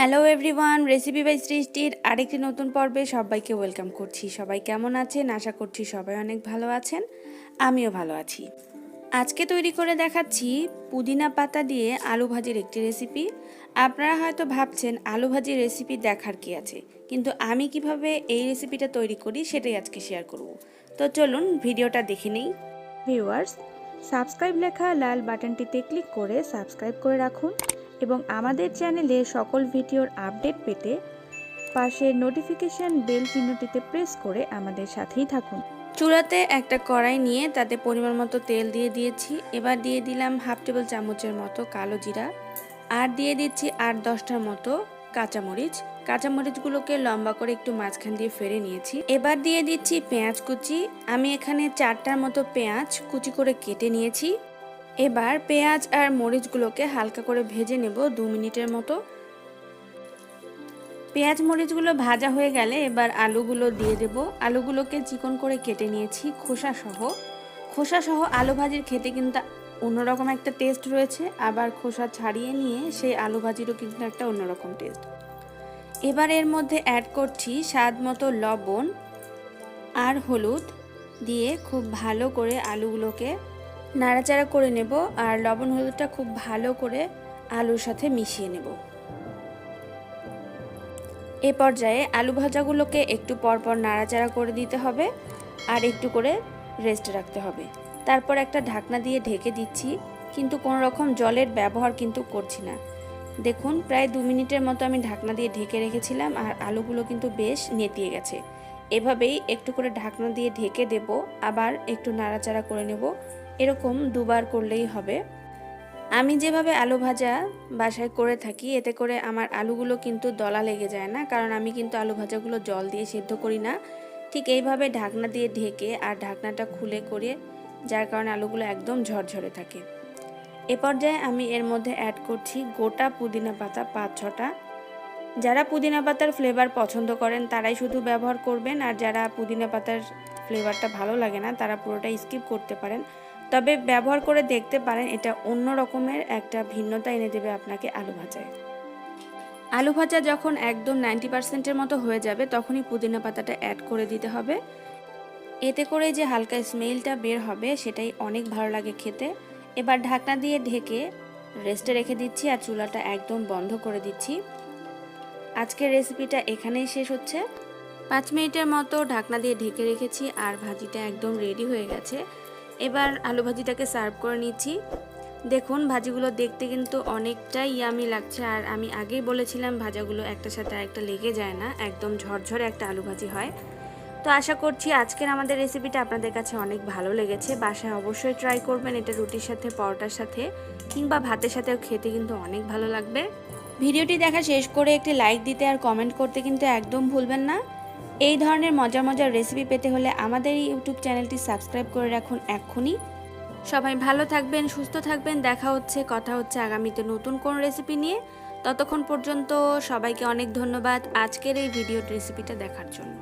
Hello everyone, recipe by সৃষ্টির আরেকটি নতুন পর্বে সবাইকে ওয়েলকাম করছি। সবাই কেমন আছেন? আশা করছি সবাই অনেক ভালো আছেন, আমিও ভালো আছি। আজকে তৈরি করে দেখাচ্ছি পুদিনা পাতা দিয়ে আলু ভাজির একটি রেসিপি। আপনারা হয়তো ভাবছেন আলু ভাজির রেসিপি দেখার কি আছে, কিন্তু আমি কিভাবে এই রেসিপিটা তৈরি করি সেটাই আজকে শেয়ার করব। তো চলুন ভিডিওটা দেখে নেই। ভিউয়ার্স, সাবস্ক্রাইব লেখা লাল বাটনটিতে ক্লিক করে সাবস্ক্রাইব করে রাখুন এবং আমাদের চ্যানেলে সকল ভিডিওর আপডেট পেতে পাশের নোটিফিকেশন বেল চিহ্নটিতে প্রেস করে আমাদের সাথেই থাকুন। চুলাতে একটা কড়াই নিয়ে তাতে পরিমাণ মতো তেল দিয়ে দিয়েছি। এবার দিয়ে দিলাম হাফ টেবিল চামচের মতো কালো জিরা, আর দিয়ে দিচ্ছি 8-10টার মতো কাঁচামরিচ। কাঁচামরিচগুলোকে লম্বা করে একটু মাঝখান দিয়ে ফেলে নিয়েছি। এবার দিয়ে দিচ্ছি পেঁয়াজ কুচি। আমি এখানে 4টার মতো পেঁয়াজ কুচি করে কেটে নিয়েছি। এবার পেঁয়াজ আর মরিচগুলোকে হালকা করে ভেজে নেব 2 মিনিটের মতো। পেঁয়াজ মরিচগুলো ভাজা হয়ে গেলে এবার আলুগুলো দিয়ে দেব। আলুগুলোকে চিকন করে কেটে নিয়েছি খোসা সহ আলু ভাজির খেতে কিন্তু অন্যরকম একটা টেস্ট রয়েছে, আবার খোসা ছাড়িয়ে নিয়ে সেই আলু ভাজিরও কিন্তু একটা অন্যরকম টেস্ট। এবার এর মধ্যে অ্যাড করছি স্বাদ মতো লবণ আর হলুদ দিয়ে খুব ভালো করে আলুগুলোকে নাড়াচাড়া করে নেব, আর লবণ হলুদটা খুব ভালো করে আলুর সাথে মিশিয়ে নেব। এ পর্যায়ে আলু ভাজাগুলোকে একটু পরপর নাড়াচাড়া করে দিতে হবে আর একটু করে রেস্টে রাখতে হবে। তারপর একটা ঢাকনা দিয়ে ঢেকে দিচ্ছি, কিন্তু কোনো রকম জলের ব্যবহার কিন্তু করছি না। দেখুন, প্রায় 2 মিনিটের মতো আমি ঢাকনা দিয়ে ঢেকে রেখেছিলাম আর আলুগুলো কিন্তু বেশ নেতিয়ে গেছে। এভাবেই একটু করে ঢাকনা দিয়ে ঢেকে দেব, আবার একটু নাড়াচাড়া করে নেব। এরকম দুবার করলেই হবে। আমি যেভাবে আলু ভাজা বাসায় করে থাকি, এতে করে আমার আলুগুলো কিন্তু দলা লেগে যায় না, কারণ আমি কিন্তু আলু ভাজাগুলো জল দিয়ে সেদ্ধ করি না। ঠিক এইভাবে ঢাকনা দিয়ে ঢেকে আর ঢাকনাটা খুলে করে, যার কারণে আলুগুলো একদম ঝরঝরে থাকে। এ পর্যায়ে আমি এর মধ্যে অ্যাড করছি গোটা পুদিনা পাতা 5-6টা। যারা পুদিনা পাতার ফ্লেভার পছন্দ করেন তারাই শুধু ব্যবহার করবেন, আর যারা পুদিনা পাতার ফ্লেভারটা ভালো লাগে না তারা পুরোটা স্কিপ করতে পারেন। তবে ব্যবহার করে দেখতে পারেন, এটা অন্য রকমের একটা ভিন্নতা এনে দেবে আপনাকে আলু ভাজায়। আলু ভাজা যখন একদম 90%-এর মতো হয়ে যাবে তখনই পুদিনা পাতাটা অ্যাড করে দিতে হবে। এতে করে যে হালকা স্মেলটা বের হবে সেটাই অনেক ভালো লাগে খেতে। এবার ঢাকনা দিয়ে ঢেকে রেস্টে রেখে দিচ্ছি আর চুলাটা একদম বন্ধ করে দিচ্ছি। আজকের রেসিপিটা এখানেই শেষ হচ্ছে। 5 মিনিটের মতো ঢাকনা দিয়ে ঢেকে রেখেছি আর ভাজিটা একদম রেডি হয়ে গেছে। এবার আলু ভাজিটাকে সার্ভ করে নিচ্ছি। দেখুন, ভাজিগুলো দেখতে কিন্তু অনেকটাই ইয়ামি লাগছে, আর আমি আগেই বলেছিলাম ভাজাগুলো একটার সাথে আরেকটা লেগে যায় না, একদম ঝরঝরে একটা আলু ভাজি হয়। তো আশা করছি আজকের আমাদের রেসিপিটা আপনাদের কাছে অনেক ভালো লেগেছে। বাসায় অবশ্যই ট্রাই করবেন। এটা রুটির সাথে, পরোটার সাথে কিংবা ভাতের সাথেও খেতে কিন্তু অনেক ভালো লাগবে। ভিডিওটি দেখা শেষ করে একটি লাইক দিতে আর কমেন্ট করতে কিন্তু একদম ভুলবেন না। এই ধরনের মজার মজার রেসিপি পেতে হলে আমাদের এই ইউটিউব চ্যানেলটি সাবস্ক্রাইব করে রাখুন এক্ষুনি। সবাই ভালো থাকবেন, সুস্থ থাকবেন। কথা হচ্ছে আগামীতে নতুন কোন রেসিপি নিয়ে। ততক্ষণ পর্যন্ত সবাইকে অনেক ধন্যবাদ আজকের এই ভিডিও রেসিপিটা দেখার জন্য।